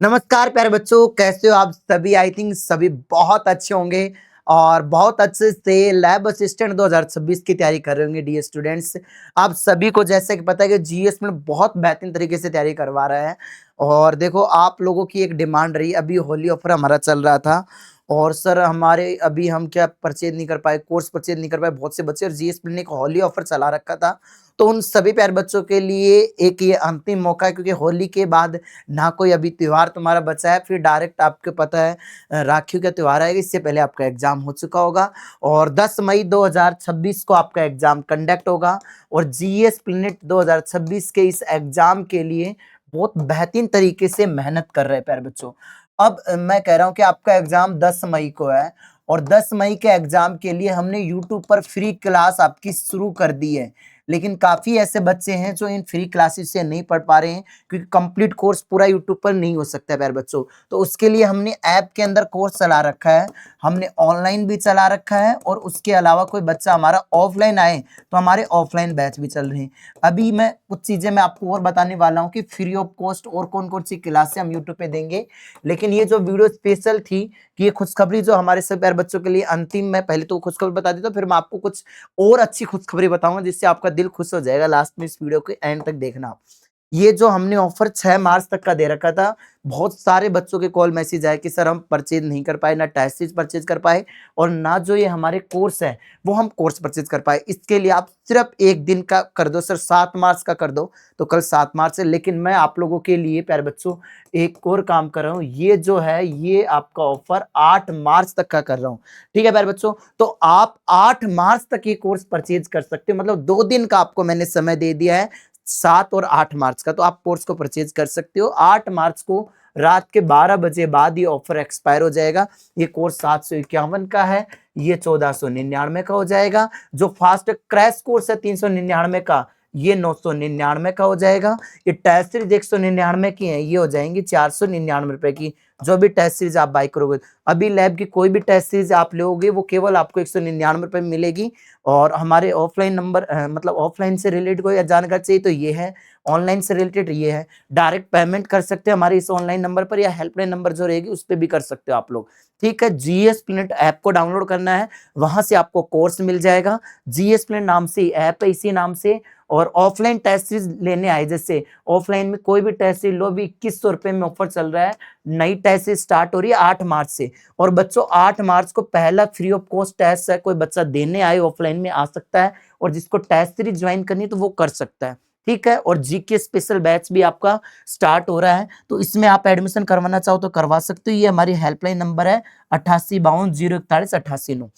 नमस्कार प्यारे बच्चों, कैसे हो आप सभी। आई थिंक सभी बहुत अच्छे होंगे और बहुत अच्छे से लैब असिस्टेंट 2026 की तैयारी कर रहे होंगे। डियर स्टूडेंट्स, आप सभी को जैसे कि पता है कि जीएस में बहुत बेहतरीन तरीके से तैयारी करवा रहा है। और देखो, आप लोगों की एक डिमांड रही, अभी होली ऑफर हमारा चल रहा था और सर हमारे अभी हम क्या परचेज नहीं कर पाए, कोर्स परचेज नहीं कर पाए बहुत से बच्चे, और जीएस ने एक होली ऑफर चला रखा था। तो उन सभी प्यारे बच्चों के लिए एक ये अंतिम मौका है, क्योंकि होली के बाद ना कोई अभी त्योहार तुम्हारा बचा है, फिर डायरेक्ट आपको पता है राखी का त्योहार आएगा। इससे पहले आपका एग्जाम हो चुका होगा और 10 मई 2026 को आपका एग्जाम कंडक्ट होगा। और जीएस प्लेनेट 2026 के इस एग्जाम के लिए बहुत बेहतरीन तरीके से मेहनत कर रहे हैं प्यारे बच्चों। अब मैं कह रहा हूं कि आपका एग्जाम 10 मई को है और 10 मई के एग्जाम के लिए हमने यूट्यूब पर फ्री क्लास आपकी शुरू कर दी है। लेकिन काफी ऐसे बच्चे हैं जो इन फ्री क्लासेस से नहीं पढ़ पा रहे हैं, क्योंकि कंप्लीट कोर्स पूरा यूट्यूब पर नहीं हो सकता है प्यारे बच्चों। तो उसके लिए हमने ऐप के अंदर कोर्स चला रखा है, हमने ऑनलाइन भी चला रखा है, और उसके अलावा कोई बच्चा हमारा ऑफलाइन आए तो हमारे ऑफलाइन बैच भी चल रहे हैं। अभी मैं कुछ चीजें मैं आपको और बताने वाला हूँ कि फ्री ऑफ कॉस्ट और कौन कौन सी क्लासें हम यूट्यूब पे देंगे। लेकिन ये जो वीडियो स्पेशल थी कि ये खुशखबरी जो हमारे सब प्यारे बच्चों के लिए अंतिम, मैं पहले तो खुशखबरी बता देता हूँ, फिर मैं आपको कुछ और अच्छी खुशखबरी बताऊंगा जिससे आपका दिल खुश हो जाएगा। लास्ट में इस वीडियो के एंड तक देखना। ये जो हमने ऑफर 6 मार्च तक का दे रखा था, बहुत सारे बच्चों के कॉल मैसेज आए कि सर हम परचेज नहीं कर पाए, ना टेस्ट सीरीज परचेज कर पाए और ना जो ये हमारे कोर्स है वो हम कोर्स परचेज कर पाए। इसके लिए आप सिर्फ एक दिन का कर दो सर, 7 मार्च का कर दो। तो कल 7 मार्च है, लेकिन मैं आप लोगों के लिए प्यारे बच्चों एक और काम कर रहा हूँ। ये जो है ये आपका ऑफर 8 मार्च तक का कर रहा हूँ। ठीक है प्यारे बच्चों, तो आप 8 मार्च तक ये कोर्स परचेज कर सकते हो। मतलब 2 दिन का आपको मैंने समय दे दिया है, 7 और 8 मार्च का। तो आप कोर्स को परचेज कर सकते हो। 8 मार्च को रात के 12 बजे बाद ये ऑफर एक्सपायर हो जाएगा। ये कोर्स 751 का है, ये 1499 का हो जाएगा। जो फास्ट क्रैश कोर्स है 399 का, ये 999 का हो जाएगा। ये टेस्ट सीरीज 199 की है, ये हो जाएंगी 499 रुपए की। जो भी टेस्ट सीरीज आप बाय करोगे, अभी लैब की कोई भी टेस्ट सीरीज आप लोगे वो केवल आपको 199 रुपए में मिलेगी। और हमारे ऑफलाइन नंबर मतलब ऑफलाइन से रिलेटेड कोई जानकारी चाहिए तो ये है, ऑनलाइन से रिलेटेड ये है। डायरेक्ट पेमेंट कर सकते हैं हमारे इस ऑनलाइन नंबर पर, या हेल्पलाइन नंबर जो रहेगी उस पर भी कर सकते हो आप लोग। ठीक है, जीएस प्लेनेट ऐप को डाउनलोड करना है, वहां से आपको कोर्स मिल जाएगा। जीएस प्लेनेट नाम से ऐप है, इसी नाम से। और ऑफलाइन टेस्ट सीरीज लेने आए, जैसे ऑफलाइन में कोई भी टेस्ट सीरीज लो, अभी 2100 रुपए में ऑफर चल रहा है। नई टेस्ट सीरीज स्टार्ट हो रही है 8 मार्च से। और बच्चों 8 मार्च को पहला फ्री ऑफ कॉस्ट टेस्ट है, कोई बच्चा देने आए ऑफलाइन में आ सकता है, और जिसको टेस्ट सीरीज ज्वाइन करनी है तो वो कर सकता है। ठीक है, और जीके स्पेशल बैच भी आपका स्टार्ट हो रहा है, तो इसमें आप एडमिशन करवाना चाहो तो करवा सकते हो। ये हमारी हेल्पलाइन नंबर है 8852 041 88 9।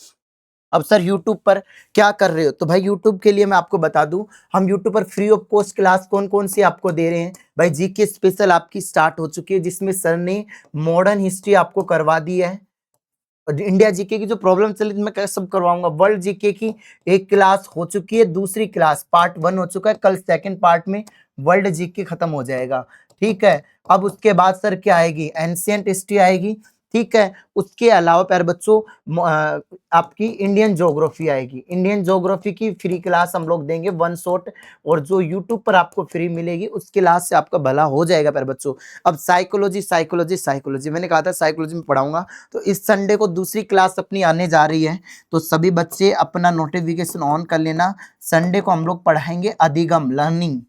अब सर यूट्यूब पर क्या कर रहे हो, तो भाई यूट्यूब के लिए मैं आपको बता दूं, हम यूट्यूब पर फ्री ऑफ कॉस्ट क्लास कौन कौन सी आपको दे रहे हैं। भाई जीके स्पेशल आपकी स्टार्ट हो चुकी है, जिसमें सर ने मॉडर्न हिस्ट्री आपको करवा दी है। और इंडिया जीके की जो प्रॉब्लम चली थी मैं क्या सब करवाऊंगा। वर्ल्ड जीके की एक क्लास हो चुकी है, दूसरी क्लास पार्ट 1 हो चुका है, कल सेकंड पार्ट में वर्ल्ड जीके खत्म हो जाएगा। ठीक है, अब उसके बाद सर क्या आएगी, एंशिएंट हिस्ट्री आएगी। ठीक है, उसके अलावा प्यारे बच्चों आपकी इंडियन ज्योग्राफी आएगी। इंडियन ज्योग्राफी की फ्री क्लास हम लोग देंगे 1 शॉट, और जो यूट्यूब पर आपको फ्री मिलेगी उस क्लास से आपका भला हो जाएगा प्यारे बच्चों। अब साइकोलॉजी साइकोलॉजी साइकोलॉजी मैंने कहा था साइकोलॉजी में पढ़ाऊंगा, तो इस संडे को दूसरी क्लास अपनी आने जा रही है, तो सभी बच्चे अपना नोटिफिकेशन ऑन कर लेना। संडे को हम लोग पढ़ाएंगे अधिगम लर्निंग।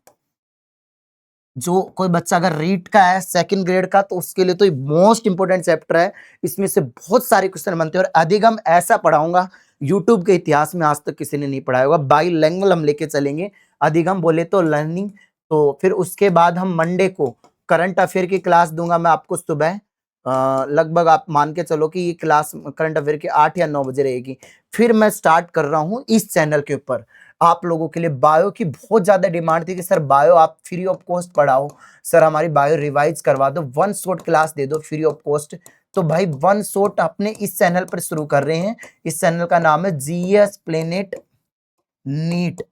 जो कोई बच्चा अगर रीड का है सेकंड ग्रेड का, तो उसके लिए तो ये मोस्ट इंपोर्टेंट चैप्टर है। इसमें से बहुत सारे क्वेश्चन बनते हैं, और अधिगम ऐसा पढ़ाऊंगा यूट्यूब के इतिहास में आज तक किसी ने नहीं पढ़ाया होगा। बाईलैंग्वेज हम लेके चलेंगे, अधिगम बोले तो लर्निंग। तो फिर उसके बाद हम मंडे को करंट अफेयर की क्लास दूंगा मैं आपको सुबह। लगभग आप मान के चलो कि ये क्लास करंट अफेयर की 8 या 9 बजे रहेगी। फिर मैं स्टार्ट कर रहा हूँ इस चैनल के ऊपर आप लोगों के लिए बायो की बहुत ज्यादा डिमांड थी कि सर बायो आप फ्री ऑफ कॉस्ट पढ़ाओ, सर हमारी बायो रिवाइज करवा दो, 1 शॉट क्लास दे दो फ्री ऑफ कॉस्ट। तो भाई 1 शॉट अपने इस चैनल पर शुरू कर रहे हैं। इस चैनल का नाम है जीएस प्लेनेट नीट।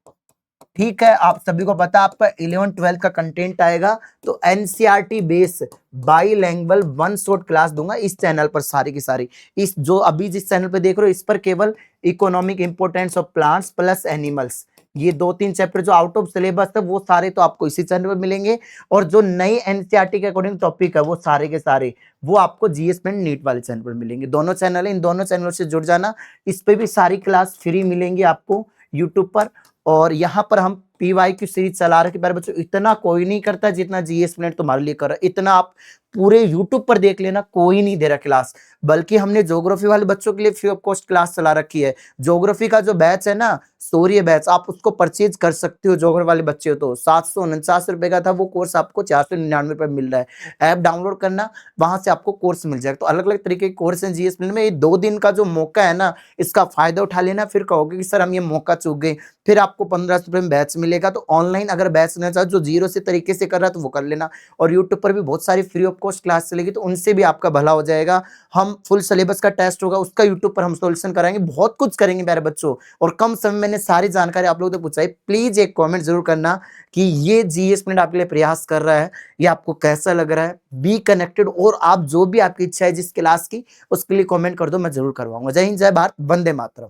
ठीक है, आप सभी को पता है आपका 11 12 का कंटेंट आएगा, तो एनसीईआरटी बेस बाईलैंग्वेज 1 शॉट क्लास दूंगा इस चैनल पर सारी की सारी। इस जो अभी जिस चैनल पे देख रहे हो इस पर केवल economic importance of plants plus animals, ये 2-3 चैप्टर जो आउट ऑफ सिलेबस है वो सारे तो आपको इसी चैनल पर मिलेंगे और जो नई एनसीईआरटी के अकॉर्डिंग टॉपिक है वो सारे के सारे वो आपको जीएस में नीट वाले चैनल पर मिलेंगे। दोनों चैनल है, इन दोनों चैनलों से जुड़ जाना। इस पे भी सारी क्लास फ्री मिलेंगी आपको यूट्यूब पर। और यहाँ पर हम पीवाईक्यू सीरीज चला रहे हैं बच्चों, इतना कोई नहीं करता जितना जीएस मिनट तुम्हारे लिए कर रहा है। इतना आप पूरे यूट्यूब पर देख लेना, कोई नहीं दे रहा क्लास। बल्कि हमने ज्योग्राफी वाले बच्चों के लिए फ्री ऑफ कॉस्ट क्लास चला रखी है। ज्योग्राफी का जो बैच है ना, शौर्य बैच, आप उसको परचेज कर सकते हो। ज्योग्राफी वाले बच्चे हो तो 749 रुपए का था वो कोर्स, आपको 499 रुपए मिल रहा है। ऐप डाउनलोड करना, वहां से आपको कोर्स मिल जाएगा। तो अलग अलग तरीके के कोर्स हैं जीएस में। ये 2 दिन का जो मौका है ना, इसका फायदा उठा लेना। फिर कहोगे कि सर हम ये मौका चूक गए, फिर आपको 1500 रुपए में बैच मिलेगा। तो ऑनलाइन अगर बैच लेना चाहो, जो जीरो से तरीके से कर रहा है तो वो कर लेना। और यूट्यूब पर भी बहुत सारी फ्री ऑफ कॉस्ट क्लास चलेगी, तो उनसे भी आपका भला हो जाएगा। हम फुल सिलेबस का टेस्ट होगा, उसका यूट्यूब पर हम सॉल्यूशन कराएंगे, बहुत कुछ करेंगे मेरे बच्चों। और कम समय में मैंने सारी जानकारी आप लोगों तक पहुंचाई। प्लीज एक कमेंट जरूर करना कि ये जीएस मिनट आपके लिए प्रयास कर रहा है, ये आपको कैसा लग रहा है। बी कनेक्टेड, और आप जो भी आपकी इच्छा है जिस क्लास की, उसके लिए कमेंट कर दो, मैं जरूर करवाऊंगा। जय हिंद, जय भारत, वंदे मातरम।